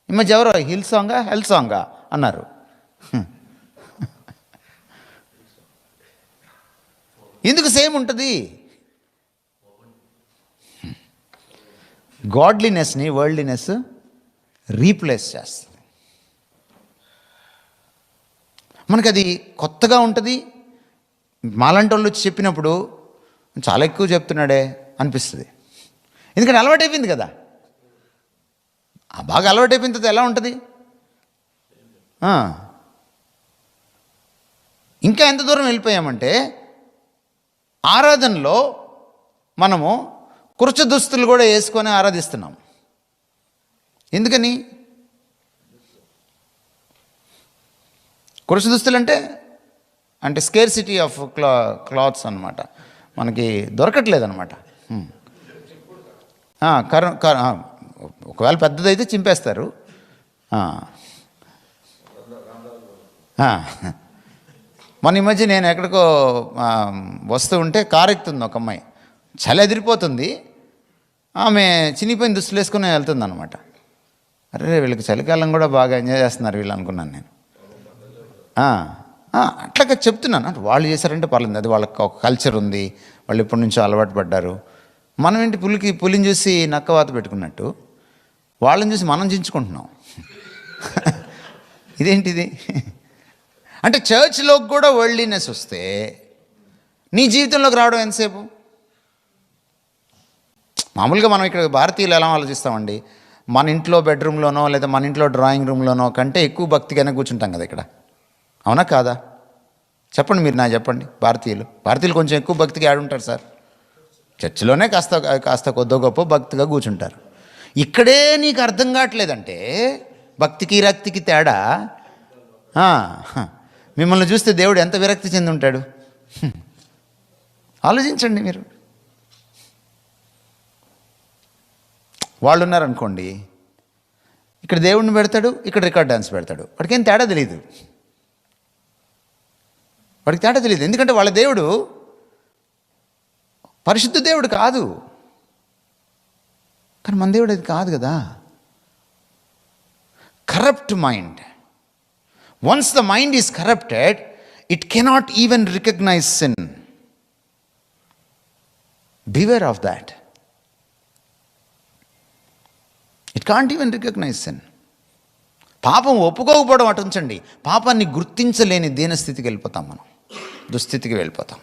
ఈ మధ్య ఎవరో హిల్ సాంగా హెల్ సాంగా అన్నారు. ఎందుకు సేమ్ ఉంటుంది? గాడ్లీనెస్ని వరల్డ్లీనెస్ రీప్లేస్ చేస్తుంది. మనకు అది కొత్తగా ఉంటుంది. మాలాంటి వాళ్ళు వచ్చి చెప్పినప్పుడు చాలా ఎక్కువ చెప్తున్నాడే అనిపిస్తుంది. ఎందుకంటే అలవాటైపోయింది కదా. బాగా అలవాటైపోయిన తర్వాత ఎలా ఉంటుంది? ఇంకా ఎంత దూరం వెళ్ళిపోయామంటే ఆరాధనలో మనము కుర్చ దుస్తులు కూడా వేసుకొని ఆరాధిస్తున్నాం. ఎందుకని? కుర్చ దుస్తులు అంటే స్కేర్సిటీ ఆఫ్ క్లాత్స్ అనమాట. మనకి దొరకట్లేదన్నమాట. ఒకవేళ పెద్దదైతే చింపేస్తారు. మొన్న ఈ మధ్య నేను ఎక్కడికో వస్తూ ఉంటే కారు ఎక్కుతుంది ఒక అమ్మాయి. చలి ఎదిరిపోతుంది. ఆమె చినిపోయిన దుస్తులు వేసుకుని వెళ్తుంది అనమాట. అరే వీళ్ళకి చలికాలం కూడా బాగా ఎంజాయ్ చేస్తున్నారు వీళ్ళు అనుకున్నాను నేను. అట్లాగా చెప్తున్నాను. అంటే వాళ్ళు చేశారంటే పర్లేదు, అది వాళ్ళకి ఒక కల్చర్ ఉంది, వాళ్ళు ఇప్పటి నుంచో అలవాటు పడ్డారు. మనం ఏంటి పులిని చూసి నక్కవాత పెట్టుకున్నట్టు వాళ్ళని చూసి మనం చించుకుంటున్నాం. ఇదేంటిది? అంటే చర్చ్లోకి కూడా వరల్డ్లీనెస్ వస్తే నీ జీవితంలోకి రావడం ఎంతసేపు? మామూలుగా మనం ఇక్కడ భారతీయులు ఎలా ఆలోచిస్తామండి, మన ఇంట్లో బెడ్రూమ్లోనో లేదా మన ఇంట్లో డ్రాయింగ్ రూమ్లోనో కంటే ఎక్కువ భక్తిగానే కూర్చుంటాం కదా ఇక్కడ. అవునా కాదా? చెప్పండి మీరు, నాకు చెప్పండి. భారతీయులు కొంచెం ఎక్కువ భక్తిగా ఆడుంటారు సార్. చర్చిలోనే కాస్త కొద్దో గొప్ప భక్తిగా కూర్చుంటారు. ఇక్కడే నీకు అర్థం కావట్లేదంటే భక్తికి రక్తికి తేడా. మిమ్మల్ని చూస్తే దేవుడు ఎంత విరక్తి చెంది ఉంటాడు ఆలోచించండి మీరు. వాళ్ళు ఉన్నారనుకోండి, ఇక్కడ దేవుడిని పెడతాడు, ఇక్కడ రికార్డ్ డ్యాన్స్ పెడతాడు. వాడికి ఏం తేడా తెలియదు. ఎందుకంటే వాళ్ళ దేవుడు పరిశుద్ధ దేవుడు కాదు. కానీ మన దేవుడు అది కాదు కదా. Corrupt mind. Once the mind is corrupted, it cannot even recognise sin. Beware of that. It can't even recognise sin. పాపం ఒప్పుకోకపోవడం అటు ఉంచండి, పాపాన్ని గుర్తించలేని దీనస్థితికి వెళ్ళిపోతాం మనం, దుస్థితికి వెళ్ళిపోతాం.